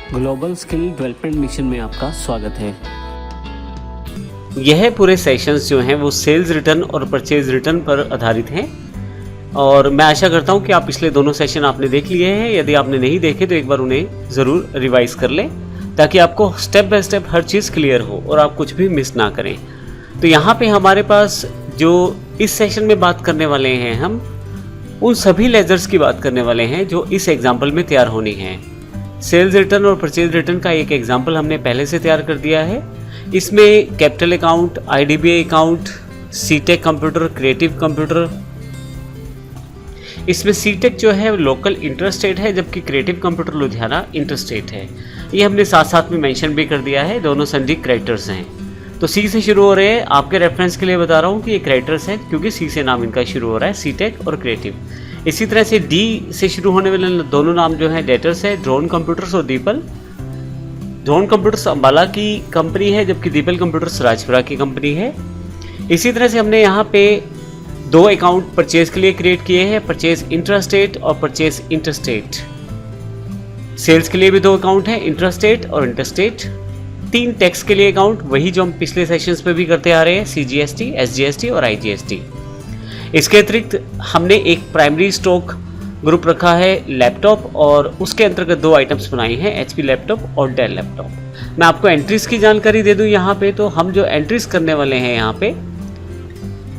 Global skill development mission में आपका स्वागत है। यह पूरे सेशंस जो हैं वो सेल्स रिटर्न और परचेज रिटर्न पर आधारित हैं और मैं आशा करता हूं कि आप पिछले दोनों सेशन आपने देख लिए हैं। यदि आपने नहीं देखे तो एक बार उन्हें ज़रूर रिवाइज कर लें ताकि आपको step by step her cheese clear हो और आप कुछ भी मिस ना करें। तो यहाँ पे हमारे पास जो इस सेशन में बात करने वाले हैं, हम उन सभी लेजर्स की बात करने वाले हैं जो इस एग्जाम्पल में तैयार होनी है। सेल्स रिटर्न और परचेज रिटर्न का एक एग्जाम्पल हमने पहले से तैयार कर दिया है। इसमें कैपिटल अकाउंट, IDBI अकाउंट, सीटेक कंप्यूटर, क्रिएटिव कंप्यूटर। इसमें सीटेक जो है लोकल इंटरस्टेट है जबकि क्रिएटिव कंप्यूटर लुधियाना इंटरस्टेट है। ये हमने साथ साथ में मेंशन भी कर दिया है, दोनों संधि क्रेडिटर्स हैं। तो सी से शुरू हो रहे हैं, आपके रेफरेंस के लिए बता रहा हूँ कि ये क्रेडिटर्स हैं क्योंकि सी से नाम इनका शुरू हो रहा है, सीटेक और क्रिएटिव। इसी तरह से डी से शुरू होने वाले दोनों नाम जो हैं डेटर्स है, ड्रोन कंप्यूटर्स और दीपल। ड्रोन कंप्यूटर्स अंबाला की कंपनी है जबकि दीपल कंप्यूटर्स राजपुरा की कंपनी है। इसी तरह से हमने यहाँ पे दो अकाउंट परचेज के लिए क्रिएट किए हैं, परचेज इंट्रास्टेट और परचेज इंटरस्टेट। सेल्स के लिए भी दो अकाउंट हैं, इंट्रास्टेट और इंटरस्टेट। 3 टैक्स के लिए अकाउंट, वही जो हम पिछले सेशंस पे भी करते आ रहे हैं, CGST, SGST और IGST। इसके अतिरिक्त हमने एक प्राइमरी स्टॉक ग्रुप रखा है लैपटॉप और उसके अंतर्गत 2 आइटम्स बनाई हैं, HP लैपटॉप और डेल लैपटॉप। मैं आपको एंट्रीज की जानकारी दे दूं यहाँ पे। तो हम जो एंट्रीज करने वाले हैं यहाँ पे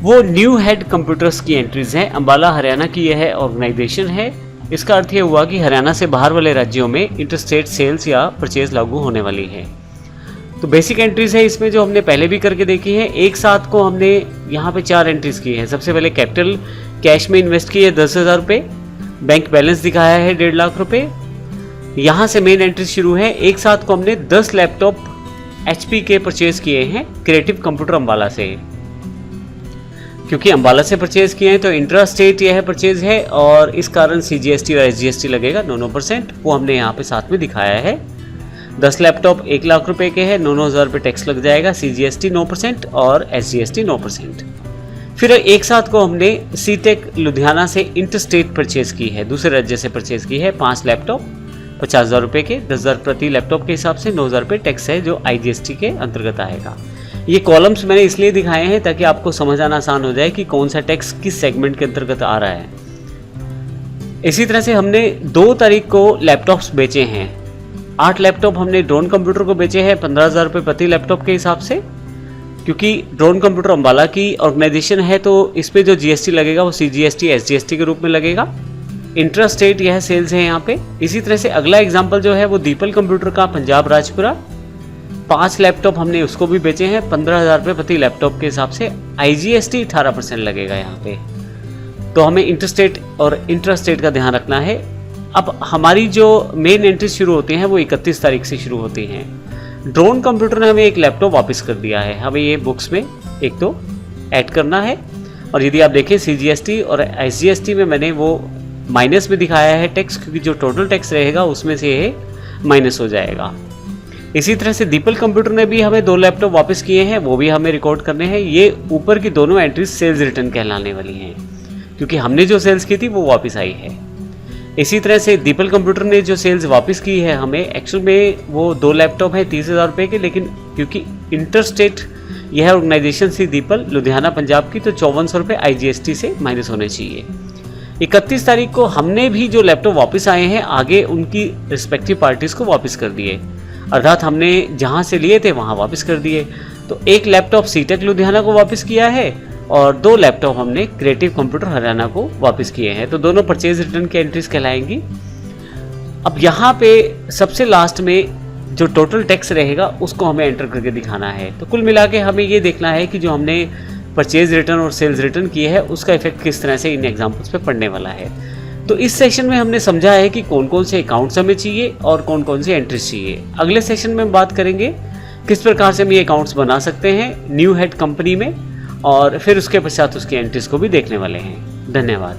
वो न्यू हेड कंप्यूटर्स की एंट्रीज हैं। अंबाला हरियाणा की यह ऑर्गेनाइजेशन है। इसका अर्थ ये हुआ कि हरियाणा से बाहर वाले राज्यों में इंटरस्टेट सेल्स या परचेज लागू होने वाली है। तो बेसिक एंट्रीज है इसमें जो हमने पहले भी करके देखी है। एक साथ को हमने यहाँ पे 4 एंट्रीज की है। सबसे पहले कैपिटल कैश में इन्वेस्ट की है 10,000 रुपये, बैंक बैलेंस दिखाया है 1.5 लाख रुपये। यहाँ से मेन एंट्री शुरू है। एक साथ को हमने 10 लैपटॉप HP के परचेज किए हैं क्रिएटिव कंप्यूटर अंबाला से। क्योंकि अंबाला से परचेज किए हैं तो इंट्रा स्टेट यह परचेज है और इस कारण CGST और SGST लगेगा 9%, वो हमने यहाँ पे साथ में दिखाया है। 10 लैपटॉप 1 लाख रुपए के हैं, 9,000 रुपये टैक्स लग जाएगा, CGST 9% और SGST 9%। फिर एक साथ को हमने सीटेक लुधियाना से इंटरस्टेट परचेज की है, दूसरे राज्य से परचेज की है। 5 लैपटॉप 50,000 रुपये के, 10,000 प्रति लैपटॉप के हिसाब से 9,000 रुपये टैक्स है जो IGST के अंतर्गत आएगा। ये कॉलम्स मैंने इसलिए दिखाए हैं ताकि आपको समझ आना आसान हो जाए कि कौन सा टैक्स किस सेगमेंट के अंतर्गत आ रहा है। इसी तरह से हमने 2 तारीख को लैपटॉप्स बेचे हैं। 8 लैपटॉप हमने ड्रोन कंप्यूटर को बेचे हैं 15,000 रुपये प्रति लैपटॉप के हिसाब से। क्योंकि ड्रोन कंप्यूटर अंबाला की ऑर्गेनाइजेशन है तो इस पे जो GST लगेगा वो CGST SGST के रूप में लगेगा। इंट्रास्टेट यह सेल्स है यहाँ पे। इसी तरह से अगला एग्जाम्पल जो है वो दीपल कंप्यूटर का पंजाब राजपुरा। 5 लैपटॉप हमने उसको भी बेचे हैं 15,000 रुपये प्रति लैपटॉप के हिसाब से। IGST 18% लगेगा यहाँ पे। तो हमें इंटरस्टेट और इंट्रास्टेट का ध्यान रखना है। अब हमारी जो मेन एंट्री शुरू होती हैं वो 31 तारीख से शुरू होती हैं। ड्रोन कंप्यूटर ने हमें एक लैपटॉप वापस कर दिया है, हमें ये बुक्स में एक तो ऐड करना है। और यदि आप देखें CGST और SGST में मैंने वो माइनस में दिखाया है टैक्स, क्योंकि जो टोटल टैक्स रहेगा उसमें से ये माइनस हो जाएगा। इसी तरह से दीपल कंप्यूटर ने भी हमें 2 लैपटॉप वापस किए हैं, वो भी हमें रिकॉर्ड करने हैं। ये ऊपर की दोनों एंट्रीज सेल्स रिटर्न कहलाने वाली हैं क्योंकि हमने जो सेल्स की थी वो वापस आई है। इसी तरह से दीपल कंप्यूटर ने जो सेल्स वापस की है हमें, एक्चुअल में वो 2 लैपटॉप है 30,000 रुपये के, लेकिन क्योंकि इंटरस्टेट यह ऑर्गेनाइजेशन थी दीपल लुधियाना पंजाब की, तो 5400 रुपये IGST से माइनस होने चाहिए। 31 तारीख को हमने भी जो लैपटॉप वापस आए हैं आगे उनकी रिस्पेक्टिव पार्टीज को वापस कर दिए, अर्थात हमने जहाँ से लिए थे वहाँ वापस कर दिए। तो 1 लैपटॉप सीटेक लुधियाना को वापस किया है और 2 लैपटॉप हमने क्रिएटिव कंप्यूटर हरियाणा को वापस किए हैं। तो दोनों परचेज रिटर्न की एंट्रीज कहलाएंगी। अब यहाँ पे सबसे लास्ट में जो टोटल टैक्स रहेगा उसको हमें एंटर करके दिखाना है। तो कुल मिला के हमें ये देखना है कि जो हमने परचेज रिटर्न और सेल्स रिटर्न किए हैं उसका इफेक्ट किस तरह से इन एग्जाम्पल्स पे पड़ने वाला है। तो इस सेशन में हमने समझा है कि कौन कौन से अकाउंट्स हमें चाहिए और कौन कौन से एंट्रीज चाहिए। अगले सेशन में हम बात करेंगे किस प्रकार से हम ये अकाउंट्स बना सकते हैं न्यू हेड कंपनी में, और फिर उसके पश्चात उसकी एंट्रीज को भी देखने वाले हैं। धन्यवाद।